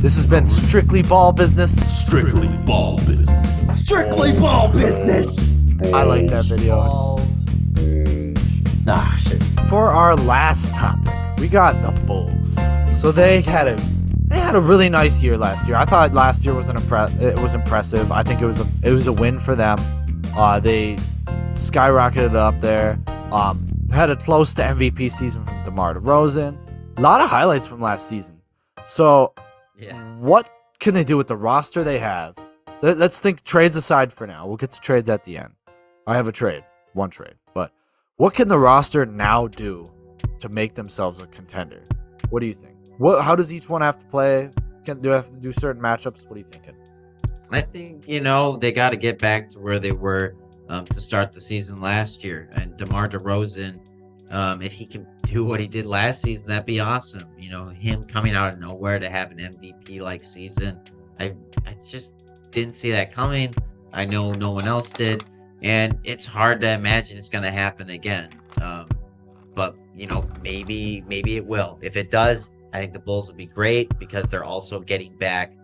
This has been Strictly Ball Business. Strictly ball business. Strictly ball business. I like that video. Nah, shit. For our last topic, we got the Bulls. So they had a really nice year last year. I thought last year was impressive. I think it was a win for them. They skyrocketed up there. Had a close to MVP season from DeMar DeRozan. A lot of highlights from last season. So, what can they do with the roster they have? Let's think trades aside for now. We'll get to trades at the end. I have one trade. But what can the roster now do to make themselves a contender? What do you think? How does each one have to play? Do they have to do certain matchups? What are you thinking? I think, they got to get back to where they were to start the season last year. And DeMar DeRozan, if he can do what he did last season, that'd be awesome. Him coming out of nowhere to have an MVP-like season. I just didn't see that coming. I know no one else did. And it's hard to imagine it's going to happen again. But, maybe it will. If it does, I think the Bulls will be great because they're also getting back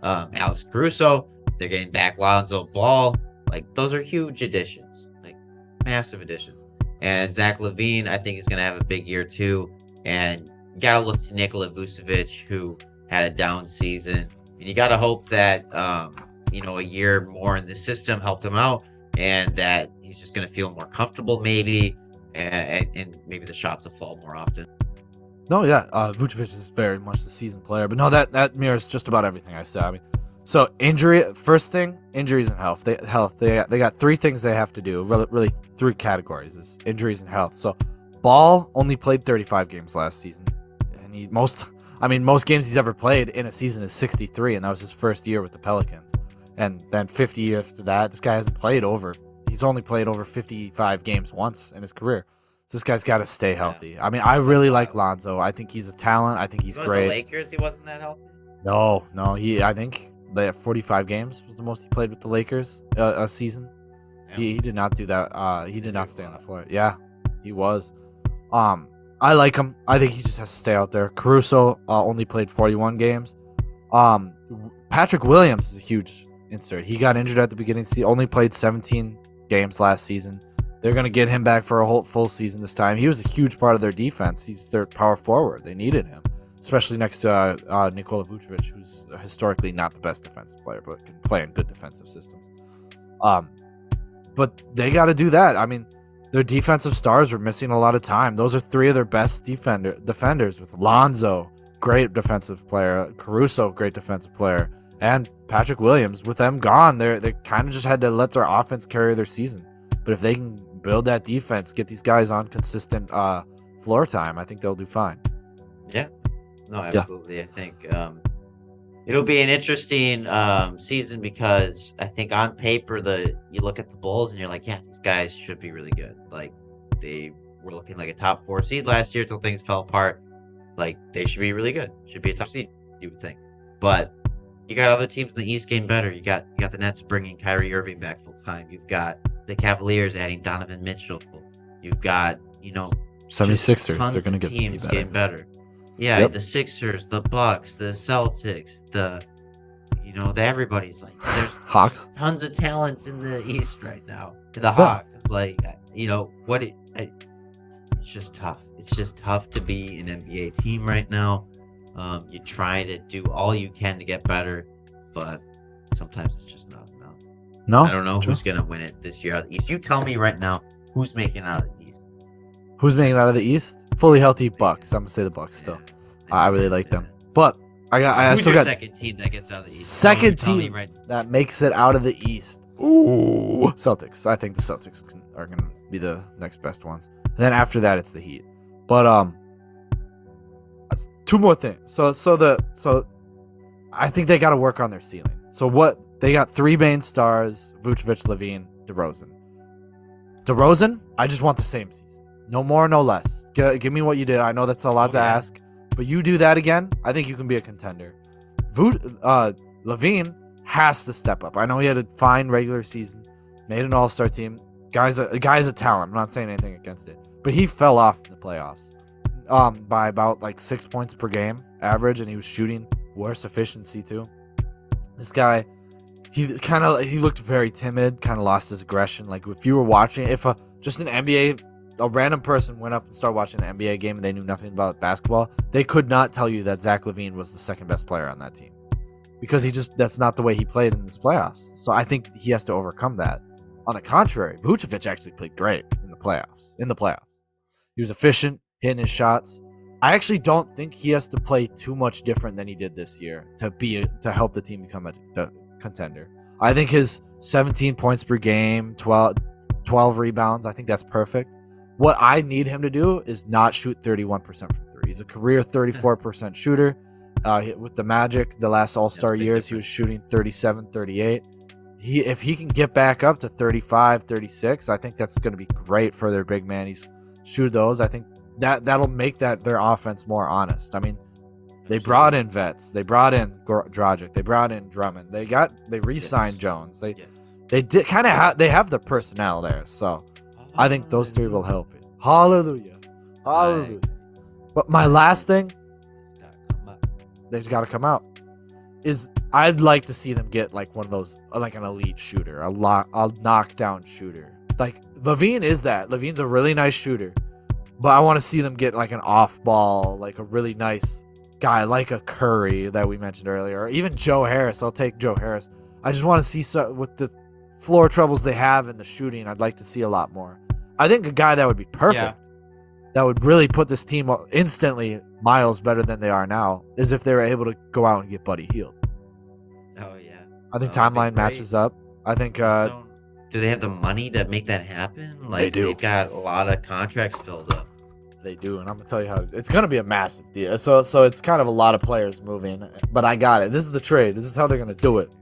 Alex Caruso. They're getting back Lonzo Ball. Like, those are huge additions. Like, massive additions. And Zach LaVine, I think, is going to have a big year, too. And you got to look to Nikola Vucevic, who had a down season. And you got to hope that, a year more in the system helped him out. And that he's just going to feel more comfortable, maybe. And maybe the shots will fall more often. No, yeah. Vucevic is very much the seasoned player. But no, that mirrors just about everything I said. I mean, so first thing, injuries and health. They got three things they have to do. Really three categories is injuries and health. So Ball only played 35 games last season. And most games he's ever played in a season is 63, and that was his first year with the Pelicans. And then 50 after that, this guy he's only played over 55 games once in his career. So this guy's got to stay healthy. Yeah. I mean, I really like Lonzo. I think he's a talent. I think he's great. The Lakers, he wasn't that healthy? No. I think 45 games was the most he played with the Lakers a season. Yeah. He did not do that. He did not stay on the floor. Yeah, he was. I like him. I think he just has to stay out there. Caruso only played 41 games. Patrick Williams is a huge insert. He got injured at the beginning. He only played 17 games last season. They're going to get him back for a whole full season this time. He was a huge part of their defense. He's their power forward. They needed him, especially next to Nikola Vucevic, who's historically not the best defensive player, but can play in good defensive systems. But they got to do that. I mean, their defensive stars were missing a lot of time. Those are three of their best defenders with Lonzo, great defensive player, Caruso, great defensive player, and Patrick Williams. With them gone, they kind of just had to let their offense carry their season. But if they can build that defense, get these guys on consistent floor time, I think they'll do fine. Yeah. No, absolutely. Yeah. I think it'll be an interesting season because I think on paper, you look at the Bulls and you're like, yeah, these guys should be really good. Like, they were looking like a top 4 seed last year until things fell apart. Like, they should be really good. Should be a top seed, you would think. But you got other teams in the East getting better. You got the Nets bringing Kyrie Irving back full time. You've got the Cavaliers adding Donovan Mitchell. You've got 76ers. They're going to get teams getting better. Yeah, yep. The Sixers, the Bucks, the Celtics, everybody's like, there's Hawks. Tons of talent in the East right now. The Hawks, it's just tough. It's just tough to be an NBA team right now. You try to do all you can to get better, but sometimes it's just not enough. No, I don't know who's gonna win it this year out of the East. You tell me right now who's making it out of the East. Who's making it out of the East? Fully healthy Bucks. I'm gonna say the Bucks still. Yeah, I really like them, but I still got second team that gets out of the East. Second team that makes it out of the East. Ooh, Celtics. I think the Celtics are gonna be the next best ones. And then after that, it's the Heat. But two more things. So I think they got to work on their ceiling. So what they got 3 main stars: Vucevic, LaVine, DeRozan. DeRozan, I just want the same season. No more, no less. Give me what you did. I know that's a lot to ask, but you do that again, I think you can be a contender. LaVine has to step up. I know he had a fine regular season, made an all-star team. Guy's a talent. I'm not saying anything against it, but he fell off in the playoffs by about 6 points per game average, and he was shooting worse efficiency too. This guy, he looked very timid, kind of lost his aggression. Like if you were watching, if just an NBA, a random person went up and started watching an NBA game and they knew nothing about basketball, they could not tell you that Zach LaVine was the second best player on that team, because that's not the way he played in this playoffs. So I think he has to overcome that. On the contrary, Vucevic actually played great in the playoffs. He was efficient, hitting his shots. I actually don't think he has to play too much different than he did this year to help the team become a contender. I think his 17 points per game, 12 rebounds, I think that's perfect. What I need him to do is not shoot 31% from three. He's a career 34% shooter. With the Magic, the last All-Star years, he was shooting 37, 38. If he can get back up to 35, 36, I think that's going to be great for their big man. He's shoot those. I think that'll make their offense more honest. I mean, they brought in vets. They brought in Dragic. They brought in Drummond. They re-signed Jones. They have the personnel there. So I think those three will help it. Hallelujah. Hallelujah. But my last thing, they've got to come out, is I'd like to see them get like one of those, like an elite shooter, a knockdown shooter. Like LaVine is that. LaVine's a really nice shooter, but I want to see them get like an off ball, like a really nice guy like a Curry that we mentioned earlier, or even Joe Harris. I'll take Joe Harris. I just want to see with the floor troubles they have in the shooting, I'd like to see a lot more. I think a guy that would be perfect, that would really put this team instantly miles better than they are now, is if they were able to go out and get Buddy Hield. Oh yeah, I think timeline matches up. I think. Do they have the money to make that happen? Like they do. They've got a lot of contracts filled up. They do, and I'm gonna tell you how it's gonna be a massive deal. So it's kind of a lot of players moving, but I got it. This is the trade. This is how they're gonna do it.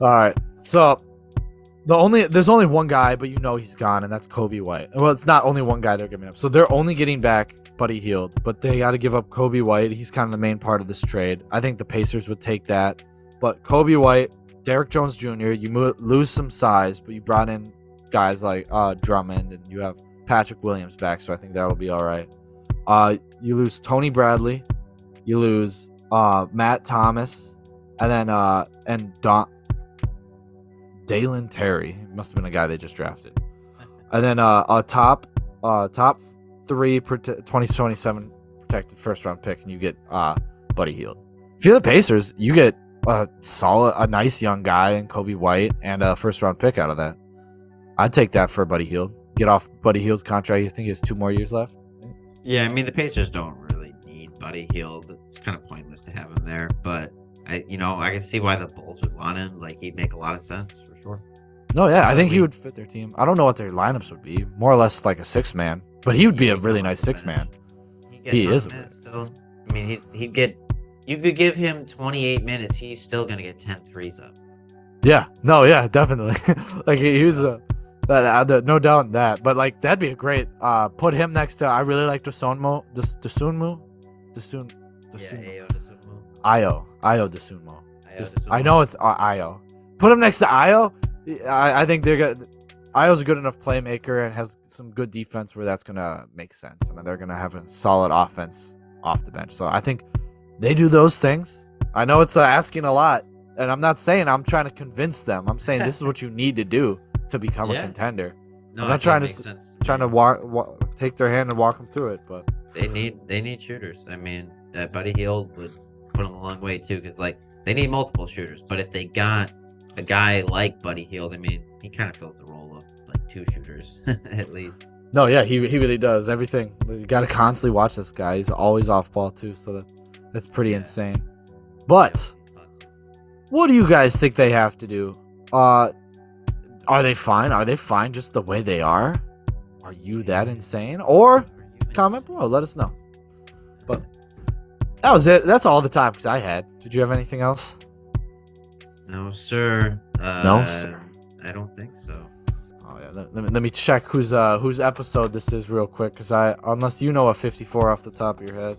All right. So there's only one guy, but you know he's gone, and that's Kobe White. Well, it's not only one guy they're giving up. So they're only getting back Buddy Hield, but they got to give up Kobe White. He's kind of the main part of this trade. I think the Pacers would take that, but Kobe White, Derrick Jones Jr., you lose some size, but you brought in guys like Drummond, and you have Patrick Williams back, so I think that'll be all right. You lose Tony Bradley, you lose Matt Thomas, and then Dalen Terry. Must have been a guy they just drafted. And then a top 3 2027 protected first round pick, and you get Buddy Hield. If you're the Pacers, you get a nice young guy and Kobe White and a first round pick out of that. I'd take that for Buddy Hield. Get off Buddy Hield's contract. I think he has 2 more years left. Yeah, I mean the Pacers don't really need Buddy Hield. It's kind of pointless to have him there, but I can see why the Bulls would want him. Like he'd make a lot of sense for sure. No, yeah, I think he would fit their team. I don't know what their lineups would be. More or less like a 6-man, but he would be a really nice 6-man. He is a minutes still. I mean, he'd get. You could give him 28 minutes. He's still gonna get 10 threes up. Yeah, no, yeah, definitely. Like he was no doubt in that. But like that'd be a great. Put him next to. I really like Dosunmu. Ayo Dosunmu. I know it's Ayo. Put him next to Ayo. I think they're good. Ayo's a good enough playmaker and has some good defense where that's gonna make sense, and they're gonna have a solid offense off the bench. So I think they do those things. I know it's asking a lot, and I'm not saying I'm trying to convince them. I'm saying this is what you need to do to become a contender. No, I'm not trying to take their hand and walk them through it, but they need shooters. I mean, Buddy Hield would put them a long way too, because like they need multiple shooters. But if they got a guy like Buddy Hield, I mean, he kind of fills the role of like 2 shooters at least. No, yeah, he really does everything. You got to constantly watch this guy. He's always off ball too, so that's pretty insane. But what do you guys think they have to do? Are they fine? Are they fine just the way they are? Are you that insane? Or comment below, let us know. But that was it. That's all the topics I had. Did you have anything else? No, sir. No, sir. I don't think so. Oh yeah. Let me check whose episode this is real quick, because unless you know a 54 off the top of your head.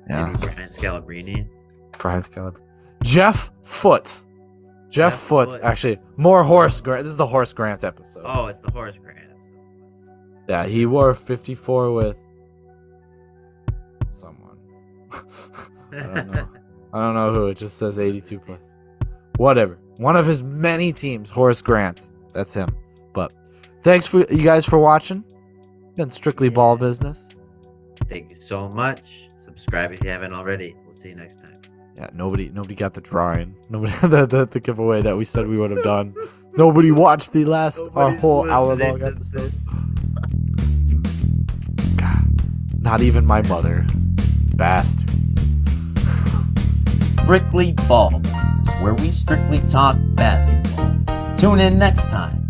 Yeah. Maybe Brian Scalabrine. Jeff Foote. Jeff Foote. Actually, more Horace Grant. This is the Horace Grant episode. Oh, it's the Horace Grant episode. Yeah, he wore 54 with someone. I don't know who. It just says 82 plus. Whatever. One of his many teams, Horace Grant. That's him. But thanks for you guys for watching. Been strictly ball business. Thank you so much. Subscribe if you haven't already. We'll see you next time. Yeah, nobody got the drawing. Nobody the giveaway that we said we would have done. Nobody watched our whole hour-long episode. God, not even my mother. Bastards. Strictly Ball Business, where we strictly talk basketball. Tune in next time